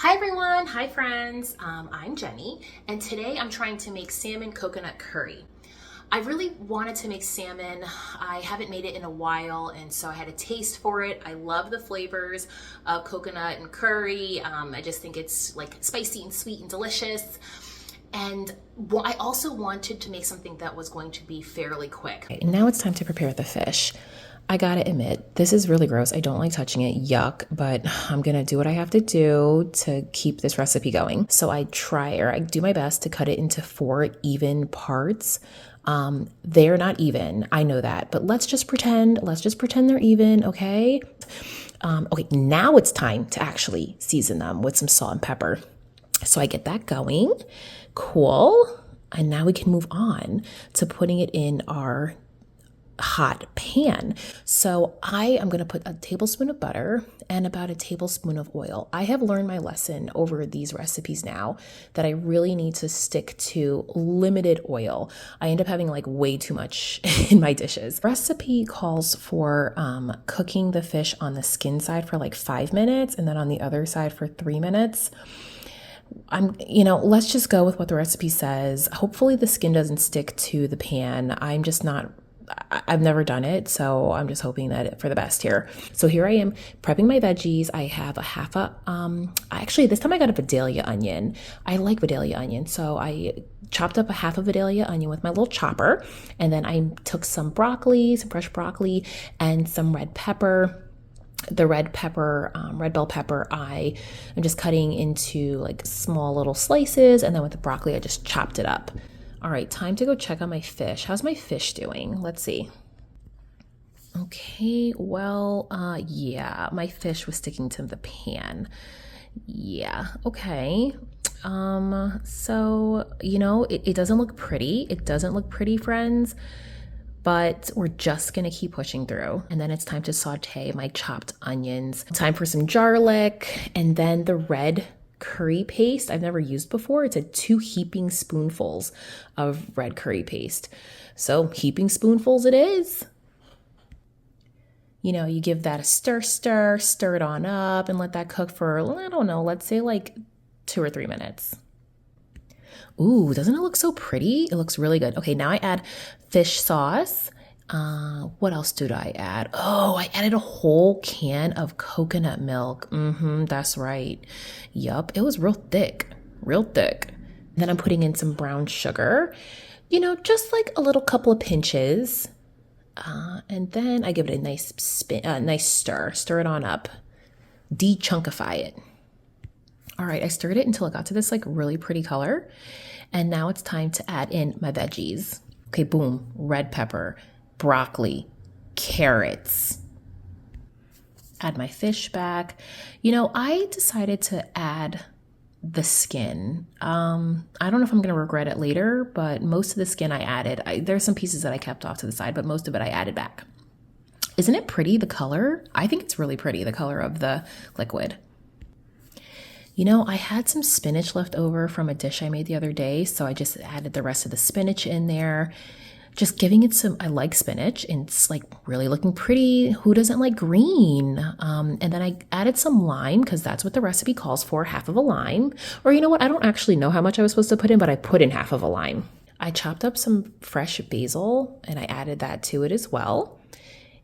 Hi everyone, hi friends, I'm Jenny, and today I'm trying to make salmon coconut curry. I really wanted to make salmon. I haven't made it in a while, and so I had a taste for it. I love the flavors of coconut and curry. I just think it's like spicy and sweet and delicious. And I also wanted to make something that was going to be fairly quick. Okay, now it's time to prepare the fish. I gotta admit, this is really gross. I don't like touching it, yuck, but I'm gonna do what I have to do to keep this recipe going. So I do my best to cut it into 4 even parts. They're not even, I know that, but let's just pretend they're even, okay? Okay, now it's time to actually season them with some salt and pepper. So I get that going, cool. And now we can move on to putting it in our hot pan. So I am going to put a tablespoon of butter and about a tablespoon of oil. I have learned my lesson over these recipes now that I really need to stick to limited oil. I end up having like way too much in my dishes. Recipe calls for cooking the fish on the skin side for like 5 minutes and then on the other side for 3 minutes. Let's just go with what the recipe says. Hopefully the skin doesn't stick to the pan. I've never done it, so I'm just hoping that for the best here. So here I am prepping my veggies. I have actually this time I got a Vidalia onion. I like Vidalia onion, so I chopped up a half a Vidalia onion with my little chopper, and then I took some fresh broccoli, and some red pepper. The red bell pepper, I am just cutting into like small little slices, and then with the broccoli, I just chopped it up. All right, time to go check on my fish. How's my fish doing? Let's see. Okay, well, yeah, my fish was sticking to the pan. Yeah, okay. So, it doesn't look pretty. It doesn't look pretty, friends, but we're just gonna keep pushing through. And then it's time to saute my chopped onions. Time for some garlic, and then the red curry paste I've never used before. It's 2 heaping spoonfuls of red curry paste. So heaping spoonfuls it is. You give that a stir it on up and let that cook for, I don't know, let's say like 2 or 3 minutes. Ooh, doesn't it look so pretty? It looks really good. Okay, now I add fish sauce. What else did I add? Oh, I added a whole can of coconut milk. That's right. Yup, it was real thick. Then I'm putting in some brown sugar, just like a little couple of pinches. And then I give it a nice stir it on up, de-chunkify it. All right, I stirred it until it got to this like really pretty color. And now it's time to add in my veggies. Okay, boom, red pepper, broccoli, carrots. Add my fish back. I decided to add the skin. I don't know if I'm going to regret it later, but most of the skin I added. There's some pieces that I kept off to the side, but most of it I added back. Isn't it pretty, the color? I think it's really pretty, the color of the liquid. I had some spinach left over from a dish I made the other day, so I just added the rest of the spinach in there. Just giving it I like spinach, and it's like really looking pretty. Who doesn't like green? And then I added some lime because that's what the recipe calls for, half of a lime. Or you know what? I don't actually know how much I was supposed to put in, but I put in half of a lime. I chopped up some fresh basil and I added that to it as well.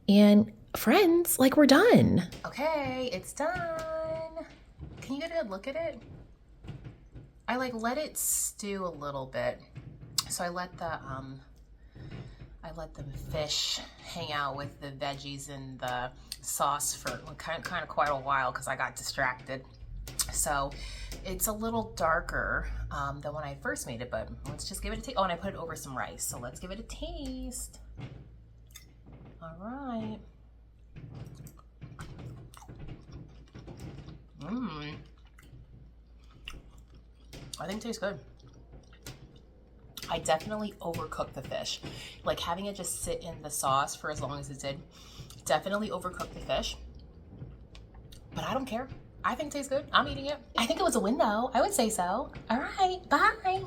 And friends, like we're done. Okay, it's done. Can you get a good look at it? I let it stew a little bit. So I let the fish hang out with the veggies and the sauce for kind of quite a while because I got distracted. So it's a little darker than when I first made it, but let's just give it a taste. Oh, and I put it over some rice, so let's give it a taste. All right. I think it tastes good. I definitely overcooked the fish. Like having it just sit in the sauce for as long as it did, definitely overcooked the fish. But I don't care. I think it tastes good. I'm eating it. I think it was a win though. I would say so. All right, bye.